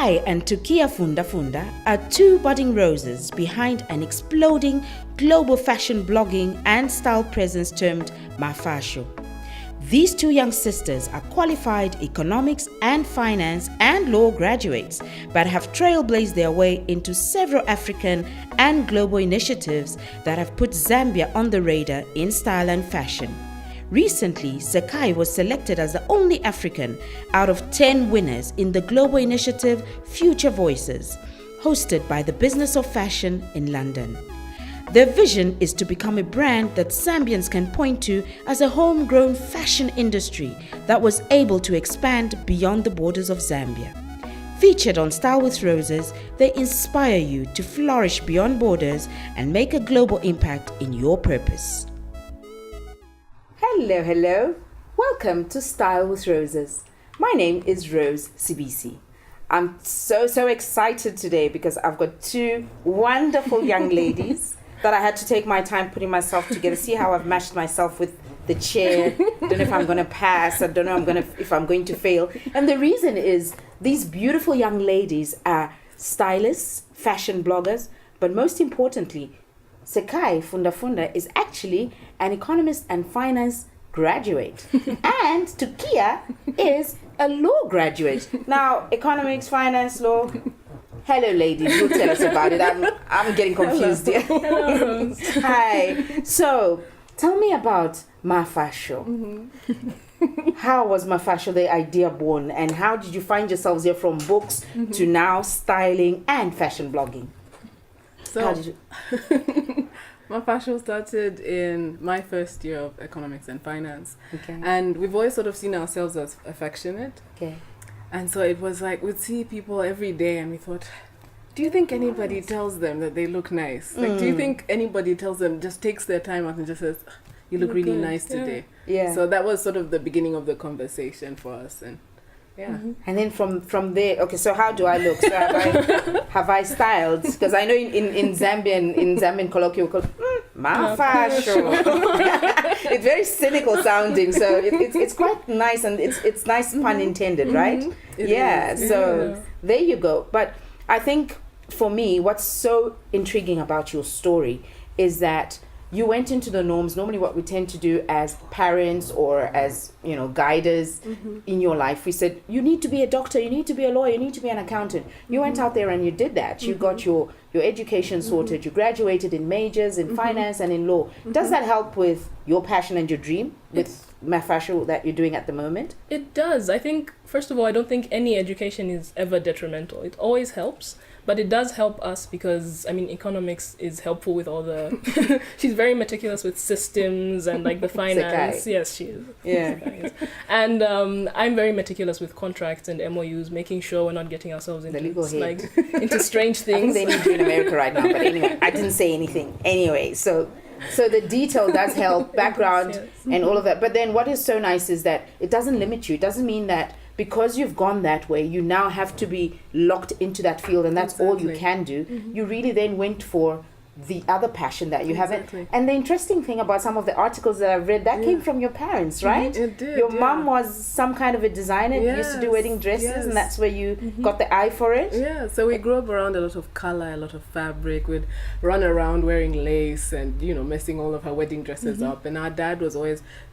Sekayi and Tukiya FundaFunda are two budding roses behind an exploding global fashion blogging and style presence termed Mafashio. These two young sisters are qualified economics and finance and law graduates, but have trailblazed their way into several African and global initiatives that have put Zambia on the radar in style and fashion. Recently, Sekayi was selected as the only African out of 10 winners in the global initiative Future Voices, hosted by the Business of Fashion in London. Their vision is to become a brand that Zambians can point to as a homegrown fashion industry that was able to expand beyond the borders of Zambia. Featured on Style with Roses, they inspire you to flourish beyond borders and make a global impact in your purpose. Hello. Welcome to Style with Roses. My name is Rose Sibisi. I'm so excited today because I've got two wonderful young ladies that I had to take my time putting myself together. See how I've matched myself with the chair. Don't know if I'm going to pass. I don't know if I'm going to fail. And the reason is these beautiful young ladies are stylists, fashion bloggers, but most importantly, Sekayi FundaFunda is actually an economist and finance graduate. And Tukiya is a law graduate. Now, economics, finance, law. Hello, ladies. You tell us about it. I'm getting confused here. Hello. Hi. So, tell me about Mafashio. How was Mafashio the idea born, and how did you find yourselves here from books to now styling and fashion blogging? So, How did you? Mafashio started in my first year of economics and finance. Okay. And we've always sort of seen ourselves as affectionate. Okay. And so it was like, we'd see people every day and we thought, do you think anybody tells them that they look nice? Like, do you think anybody tells them, just takes their time out and just says, you look really good. nice today? Yeah. So that was sort of the beginning of the conversation for us. And yeah. And then from there, okay, so how do I look? So have I styled? Because I know in Zambian colloquial, we call Mafashio. It's very cynical sounding, so it's quite nice, and it's nice pun intended, right? It Yeah, is. so Yeah. there you go. But I think for me, what's so intriguing about your story is that you went into the norms. Normally what we tend to do as parents or as, guiders in your life, we said, you need to be a doctor, you need to be a lawyer, you need to be an accountant. You went out there and you did that. You got your education sorted. You graduated in majors in finance and in law. Does that help with your passion and your dream with Mafashio that you're doing at the moment? It does. I think, first of all, I don't think any education is ever detrimental. It always helps, but it does help us because, economics is helpful with all the... She's very meticulous with systems and like the finance. Sekayi. Yes, she is. Yeah. Sekayi is. And I'm very meticulous with contracts and MOUs, making sure we're not getting ourselves into legal head. into strange I think things. they need you in America right now, but anyway, I didn't say anything. Anyway, so the detail does help, background Yes. and all of that. But then what is so nice is that it doesn't limit you. It doesn't mean that because you've gone that way, you now have to be locked into that field and that's all you Exactly. can do. You really then went for the other passion that you Exactly. have. And the interesting thing about some of the articles that I've read, that came from your parents, right? It did, Your yeah. mom was some kind of a designer, used to do Yes, wedding dresses, yes. and that's where you got the eye for it? Yeah, so we grew up around a lot of color, a lot of fabric. We'd run around wearing lace and, messing all of her wedding dresses up. And our dad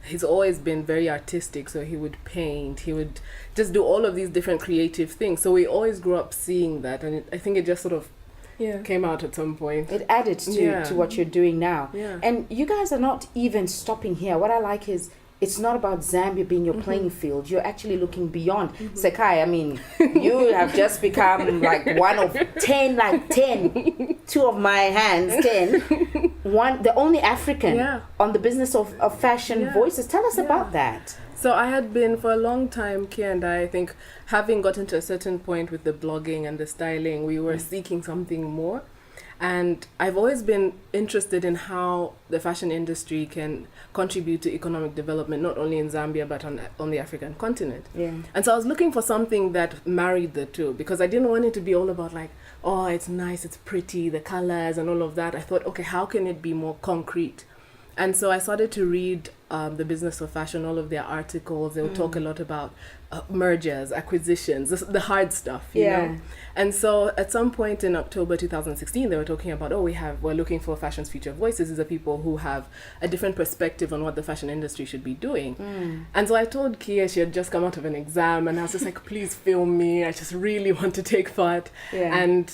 he's always been very artistic. So he would paint, he would just do all of these different creative things. So we always grew up seeing that. And I think it just sort of Yeah. came out at some point. It added to what you're doing now. Yeah. And you guys are not even stopping here. What I like is it's not about Zambia being your playing field. You're actually looking beyond. Sekayi, you have just become like one of 10, like 10. Two of my hands, 10. One, the only African on the Business of Fashion Voices. Tell us about that. So I had been for a long time, Kia and I think, having gotten to a certain point with the blogging and the styling, we were seeking something more. And I've always been interested in how the fashion industry can contribute to economic development, not only in Zambia, but on the African continent. Yeah. And so I was looking for something that married the two, because I didn't want it to be all about like, oh, it's nice, it's pretty, the colors and all of that. I thought, okay, how can it be more concrete? And so I started to read the business of fashion, all of their articles, they'll talk a lot about mergers, acquisitions, the hard stuff, you know. And so at some point in October 2016, they were talking about, we're looking for fashion's future voices. These are people who have a different perspective on what the fashion industry should be doing. And so I told Kia, she had just come out of an exam, and I was just like, please film me. I just really want to take part. And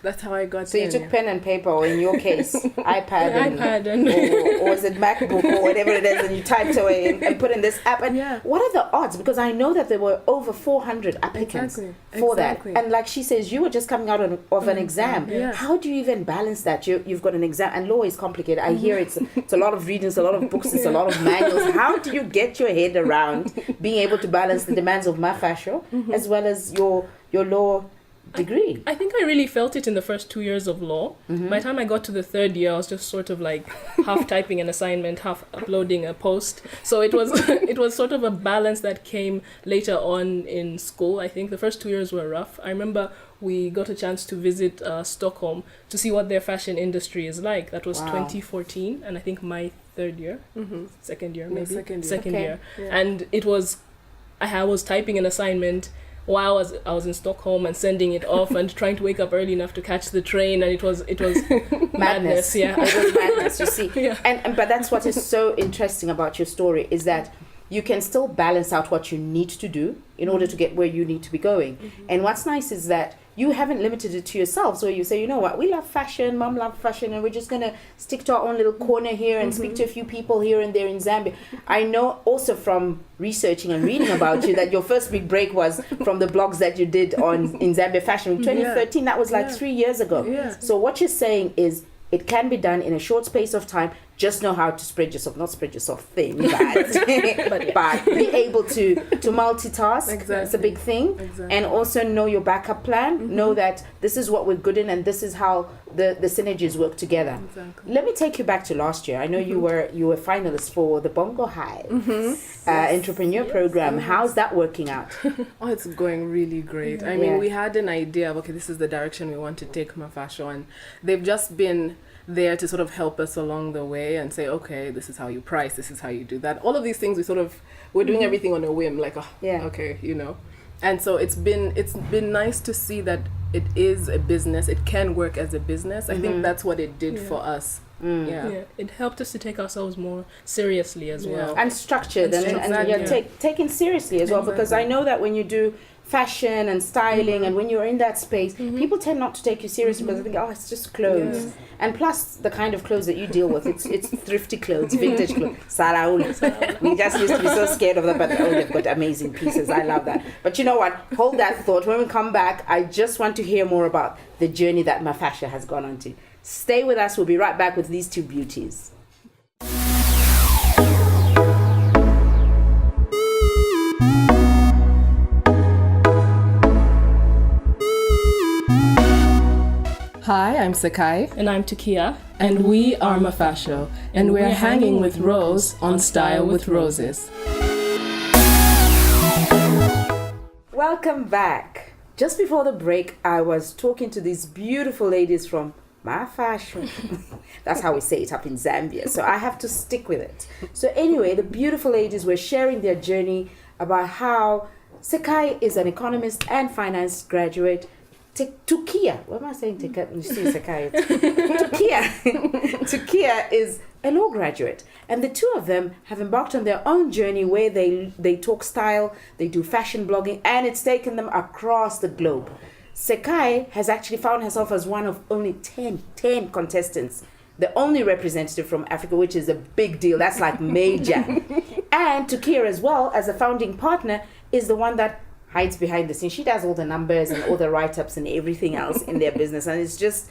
that's how I got in. So you took pen and paper, or in your case, iPad, or was it MacBook or whatever it is, and you typed away and put in this app. And what are the odds? Because I know that there were over 400 applicants for that. And like she says, you were just coming out of an exam. How do you even balance that? You've got an exam, and law is complicated. I hear it's a lot of readings, a lot of books, it's a lot of manuals. How do you get your head around being able to balance the demands of Mafashio as well as your law degree? I think I really felt it in the first 2 years of law. By the time I got to the third year, I was just sort of like half typing an assignment, half uploading a post. So it was sort of a balance that came later on in school. I think the first 2 years were rough. I remember we got a chance to visit Stockholm to see what their fashion industry is like. That was 2014, and I think my third year, second year maybe, second year. And it was, I was typing an assignment while I was in Stockholm and sending it off and trying to wake up early enough to catch the train, and it was madness. It was madness, you see. But that's what is so interesting about your story, is that you can still balance out what you need to do in order to get where you need to be going. And what's nice is that you haven't limited it to yourselves, where you say, you know what, we love fashion, mom loves fashion, and we're just going to stick to our own little corner here and speak to a few people here and there in Zambia. I know also from researching and reading about you that your first big break was from the blogs that you did in Zambia Fashion in 2013. That was like 3 years ago. So what you're saying is it can be done in a short space of time. Just know how to spread yourself, not spread yourself thin, but be able to multitask. Exactly. It's a big thing. And also know your backup plan. Know that this is what we're good in, and this is how the synergies work together. Let me take you back to last year. I know you were finalists for the Bongo Hive entrepreneur program. How's that working out? It's going really great. I mean, we had an idea of, this is the direction we want to take Mafashio, and they've just been there to sort of help us along the way and say, okay, this is how you price, this is how you do that. All of these things we're doing everything on a whim, like, okay, you know. And so it's been nice to see that it is a business. It can work as a business. I think that's what it did for us. It helped us to take ourselves more seriously as well. And structured and taken seriously as well, because I know that when you do fashion and styling and when you're in that space, people tend not to take you seriously because they think, it's just clothes. And plus the kind of clothes that you deal with, it's thrifty clothes, vintage clothes. Salaula. We just used to be so scared of that, but they've got amazing pieces. I love that. But you know what? Hold that thought. When we come back, I just want to hear more about the journey that Mafashio has gone on to. Stay with us. We'll be right back with these two beauties. Hi, I'm Sekayi. And I'm Tukiya. And we are Mafashio. And we're hanging with Rose on Style with Roses. Welcome back. Just before the break, I was talking to these beautiful ladies from Mafashio. That's how we say it up in Zambia. So I have to stick with it. So anyway, the beautiful ladies were sharing their journey about how Sekayi is an economist and finance graduate. Tukiya, what am I saying? Sekayi. Tukiya is a law graduate, and the two of them have embarked on their own journey where they talk style, they do fashion blogging, and it's taken them across the globe. Sekayi has actually found herself as one of only 10 contestants, the only representative from Africa, which is a big deal. That's like major. And Tukiya as well, as a founding partner, is the one that hides behind the scenes. She does all the numbers and all the write-ups and everything else in their business, and it's just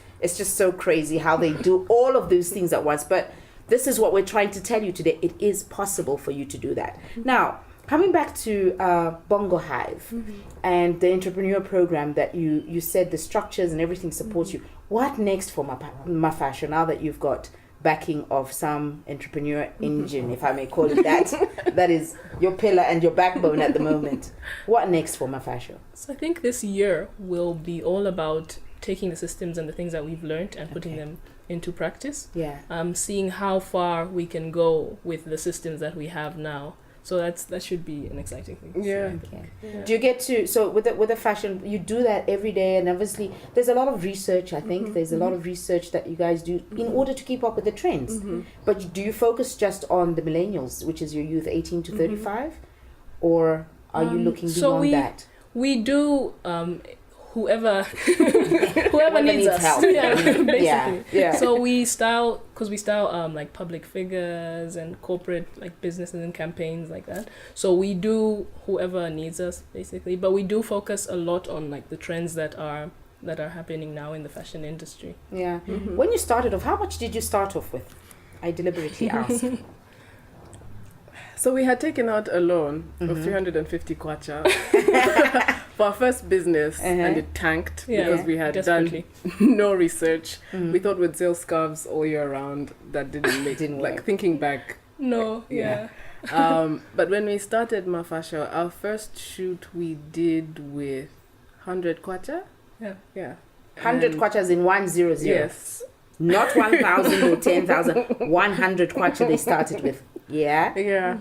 so crazy how they do all of those things at once. But this is what we're trying to tell you today. It is possible for you to do that. Now, coming back to Bongo Hive and the entrepreneur program that you said the structures and everything supports you. What next for Mafashio now that you've got backing of some entrepreneur engine, if I may call it that, that is your pillar and your backbone at the moment? What next for Mafashio? So I think this year will be all about taking the systems and the things that we've learned and putting them into practice. Yeah. Seeing how far we can go with the systems that we have now. So that should be an exciting thing. Yeah. Okay. Yeah. Do you get to, so with the fashion, you do that every day, and obviously there's a lot of research, I think. There's a lot of research that you guys do in order to keep up with the trends. But do you focus just on the millennials, which is your youth 18 to 35? Or are you looking beyond that? We do whoever needs us help. yeah, basically. Yeah. So we style like public figures and corporate like businesses and campaigns like that. So we do whoever needs us basically, but we do focus a lot on like the trends that are happening now in the fashion industry. Yeah. When you started off, how much did you start off with? I deliberately asked. So we had taken out a loan of 350 kwacha for our first business, and it tanked because we had done no research. We thought we'd sell scarves all year round. That didn't like work. Thinking back. No, yeah. But when we started Mafashio, our first shoot we did with 100 kwacha. Yeah. 100 kwachas in 100. Yes. Not 1,000 or 10,000. 100 kwacha they started with. Yeah. Yeah.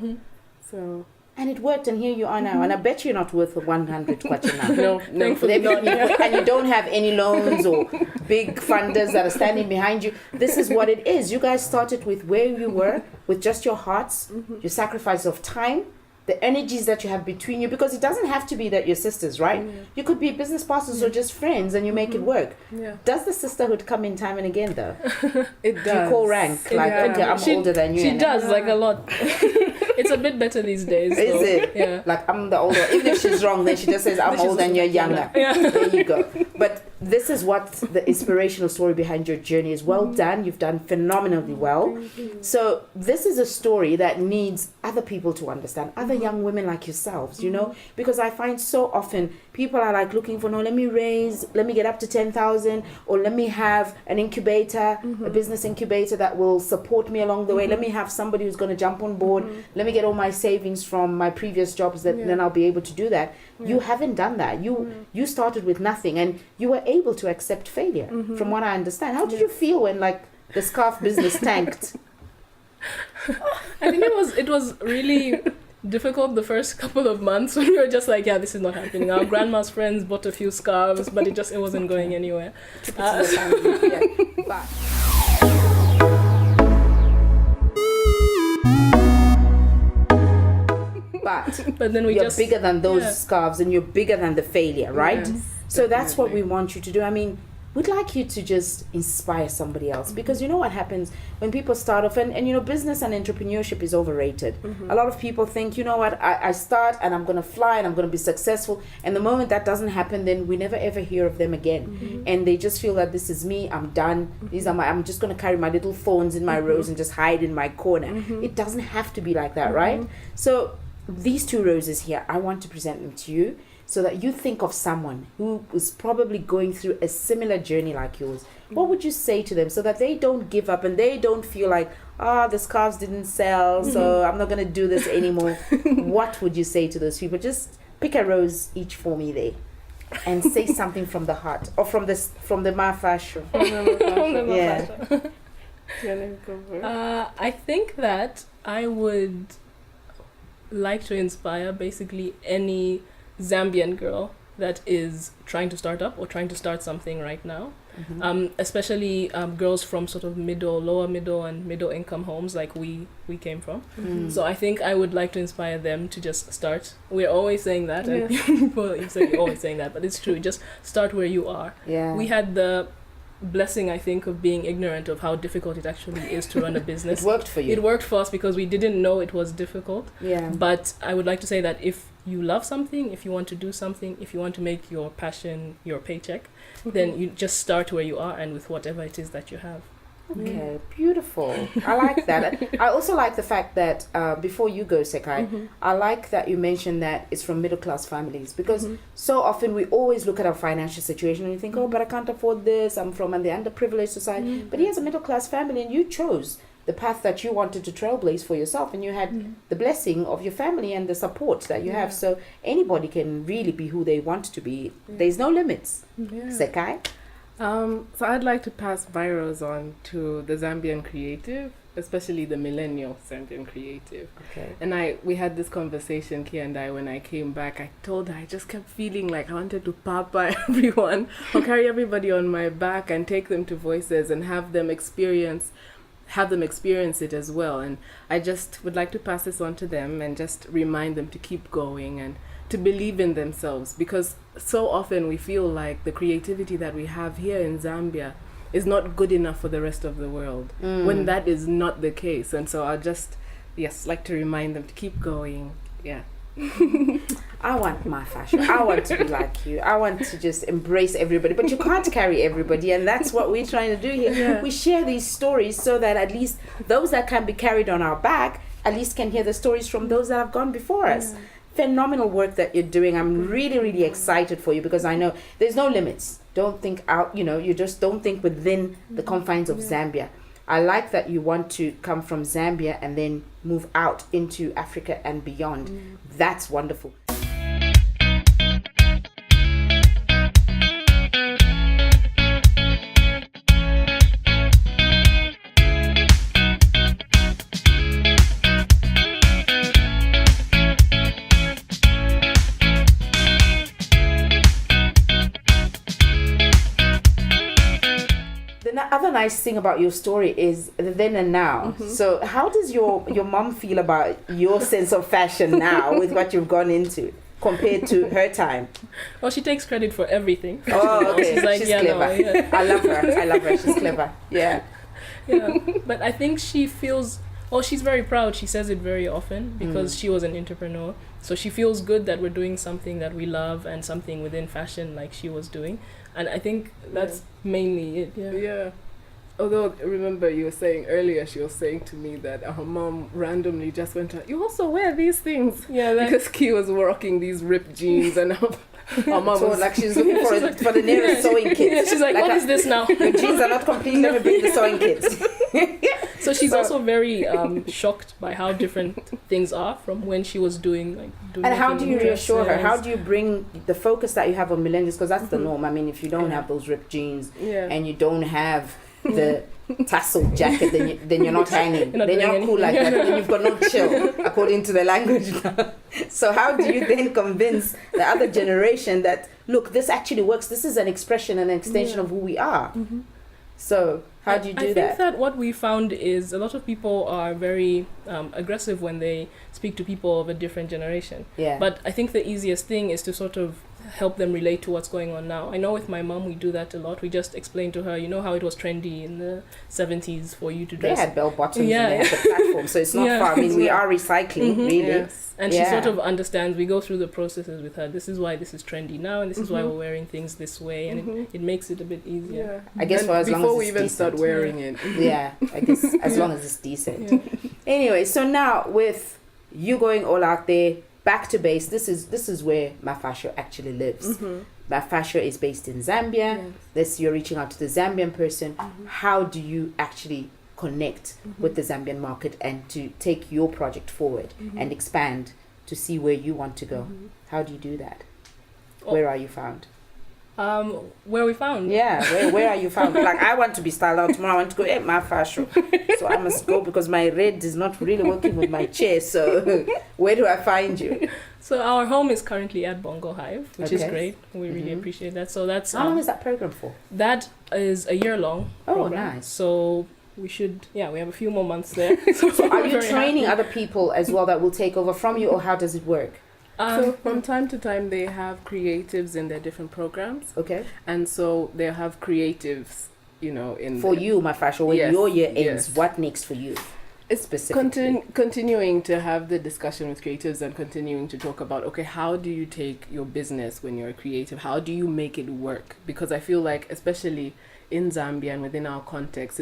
So. And it worked, and here you are now. And I bet you're not worth 100 kwacha now. No, thankfully not. And you don't have any loans or big funders that are standing behind you. This is what it is. You guys started with where you were, with just your hearts, your sacrifice of time, the energies that you have between you, because it doesn't have to be that you're sisters, right? You could be business partners or just friends, and you make it work. Yeah. Does the sisterhood come in time and again, though? It does. Do you call rank? Like, okay, I'm older than you. She does, like a lot. It's a bit better these days. Is it? Yeah. Like, I'm the older. Even if she's wrong, then she just says, I'm older and you're younger. Yeah. There you go. But this is what the inspirational story behind your journey is. Well done. You've done phenomenally well. So this is a story that needs other people to understand, other young women like yourselves, you know, because I find so often people are like looking for, no, let me get up to 10,000, or let me have an incubator, a business incubator that will support me along the way. Let me have somebody who's going to jump on board. Let me get all my savings from my previous jobs, that then I'll be able to do that. You haven't done that. You started with nothing, and you were able to accept failure, from what I understand. How did you feel when like the scarf business tanked? I think it was really difficult the first couple of months when we were just like, yeah, this is not happening. Our grandma's friends bought a few scarves, but it wasn't going anywhere. But then you're bigger than those scarves, and you're bigger than the failure, right? Yes, so that's what we want you to do. I mean, we'd like you to just inspire somebody else, because you know what happens when people start off, and you know, business and entrepreneurship is overrated. A lot of people think, you know what, I start and I'm going to fly and I'm going to be successful, and the moment that doesn't happen, then we never ever hear of them again. And they just feel that this is me, I'm done, I'm just going to carry my little thorns in my rose and just hide in my corner. It doesn't have to be like that, right? So these two roses here, I want to present them to you, so that you think of someone who is probably going through a similar journey like yours. What would you say to them, so that they don't give up and they don't feel like, the scarves didn't sell, so I'm not going to do this anymore? What would you say to those people? Just pick a rose each for me there, and say something from the heart, or from the Mafashio. I think that I would like to inspire basically any Zambian girl that is trying to start up or trying to start something right now, especially girls from sort of lower middle and middle income homes like we came from. So I think I would like to inspire them to just start. We're always saying that, and people say always saying that, but it's true. Just start where you are. We had the blessing, I think, of being ignorant of how difficult it actually is to run a business. It worked for you. It worked for us because we didn't know it was difficult. But I would like to say that if you love something, if you want to do something, if you want to make your passion your paycheck, then you just start where you are and with whatever it is that you have. Okay, beautiful. I like that. I also like the fact that before you go, Sekayi, I like that you mentioned that it's from middle class families, because so often we always look at our financial situation and you think, oh, but I can't afford this, I'm from the underprivileged society. But here's a middle class family, and you chose the path that you wanted to trailblaze for yourself, and you had the blessing of your family and the support that you have. So anybody can really be who they want to be. There's no limits. Sekayi? So I'd like to pass virals on to the Zambian creative, especially the millennial Zambian creative. Okay. And we had this conversation, Kia and I, when I came back. I told her I just kept feeling like I wanted to papa everyone or carry everybody on my back and take them to Voices and have them experience it as well. And I just would like to pass this on to them and just remind them to keep going and to believe in themselves, because so often we feel like the creativity that we have here in Zambia is not good enough for the rest of the world, when that is not the case. And so I'll just, like to remind them to keep going. Yeah. I want Mafashio. I want to be like you. I want to just embrace everybody. But you can't carry everybody, and that's what we're trying to do here. Yeah. We share these stories so that at least those that can be carried on our back at least can hear the stories from those that have gone before us. Phenomenal work that you're doing. I'm really, really excited for you, because I know there's no limits. Don't think out, you just don't think within the confines of Zambia. I like that you want to come from Zambia and then move out into Africa and beyond. That's wonderful. Other nice thing about your story is the then and now. So how does your mom feel about your sense of fashion now with what you've gone into compared to her time? Well, she takes credit for everything. Oh, okay. She's like, She's clever. I love her. She's clever. Yeah. But I think she feels, she's very proud. She says it very often because she was an entrepreneur. So she feels good that we're doing something that we love and something within fashion like she was doing. And I think that's mainly it. Yeah. Although, remember you were saying earlier, she was saying to me that her mom randomly just went, you also wear these things. Yeah. Because Ki was rocking these ripped jeans and her mom so was like she's looking for the nearest sewing kit. Yeah, she's like, what is this now? Your jeans are not complete, let me bring the sewing kit. So she's also very shocked by how different things are from when she was doing and how do you reassure her? How do you bring the focus that you have on millennials? Because that's the norm. I mean, if you don't have those ripped jeans and you don't have the tassel jacket, then you're not hanging. Then you're not cool like that. Then you've got no chill, according to the language. So how do you then convince the other generation that, look, this actually works, this is an expression and an extension of who we are? So how do you do that? I think that what we found is a lot of people are very aggressive when they speak to people of a different generation. Yeah. But I think the easiest thing is to sort of help them relate to what's going on now. I know with my mom we do that a lot. We just explain to her, how it was trendy in the 70s for you to dress. They had bell bottoms and they had the platform, so it's not far. I mean, we are recycling, really. Yes. And she sort of understands. We go through the processes with her. This is why this is trendy now, and this is why we're wearing things this way, and it makes it a bit easier. I guess for as long as before we it's even decent. start wearing it. Yeah, I guess as long as it's decent. Anyway, so now with you going all out there, back to base, this is where Mafashio actually lives. Mafashio is based in Zambia. You're reaching out to the Zambian person. How do you actually connect with the Zambian market and to take your project forward and expand to see where you want to go? How do you do that? Where are you found? Where we found? Yeah, where are you found? Like, I want to be styled out tomorrow. I want to go at Mafashio. So I must go because my red is not really working with my chair. So where do I find you? So our home is currently at Bongo Hive, which is great. We really appreciate that. So that's how long is that program for? That is a year-long program. Oh, nice. So we should, we have a few more months there. So are you training other people as well that will take over from you, or how does it work? So from time to time they have creatives in their different programs. Okay. And so they have creatives, in for you, Mafashio, when your year ends, what next for you? It's specifically continuing to have the discussion with creatives and continuing to talk about, okay, how do you take your business when you're a creative? How do you make it work? Because I feel like, especially in Zambia and within our context,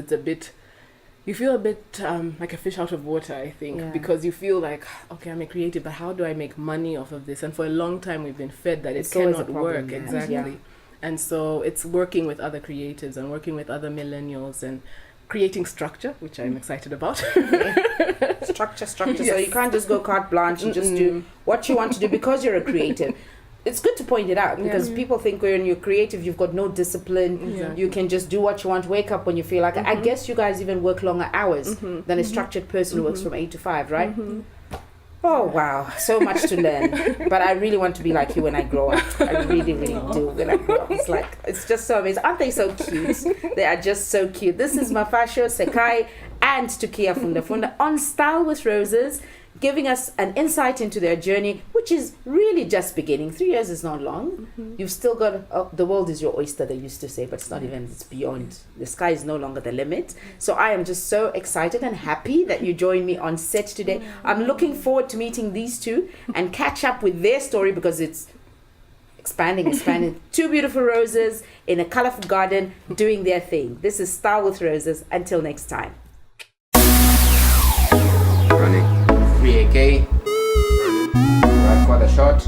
you feel a bit like a fish out of water, I think, because you feel like, okay, I'm a creative, but how do I make money off of this? And for a long time, we've been fed that it cannot work. Exactly. Yeah. And so it's working with other creatives and working with other millennials and creating structure, which I'm excited about. Structure. Yes. So you can't just go carte blanche and just do what you want to do because you're a creative. it's good to point it out because people think when you're creative, you've got no discipline. You can just do what you want, wake up when you feel like it. I guess you guys even work longer hours than a structured person who works from 8 to 5, right? Oh, wow. So much to learn. But I really want to be like you when I grow up. I really, really do when I grow up. It's just so amazing. Aren't they so cute? They are just so cute. This is Mafashio, Sekayi, and Tukiya FundaFunda on Style with Roses, giving us an insight into their journey, which is really just beginning. 3 years is not long. You've still got, the world is your oyster, they used to say, but it's not even, it's beyond. The sky is no longer the limit. So I am just so excited and happy that you joined me on set today. I'm looking forward to meeting these two and catch up with their story because it's expanding. Two beautiful roses in a colorful garden doing their thing. This is Style with Roses. Until next time. Running 3AK. Right for the shot.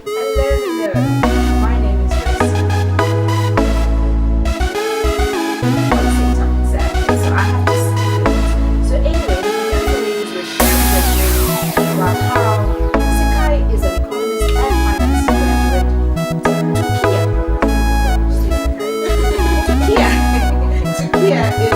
Hello. My name is Grace. So I have to speak. So anyway, the young ladies were sharing their journey about how Sekayi is an economist and finance graduate. Tukiya is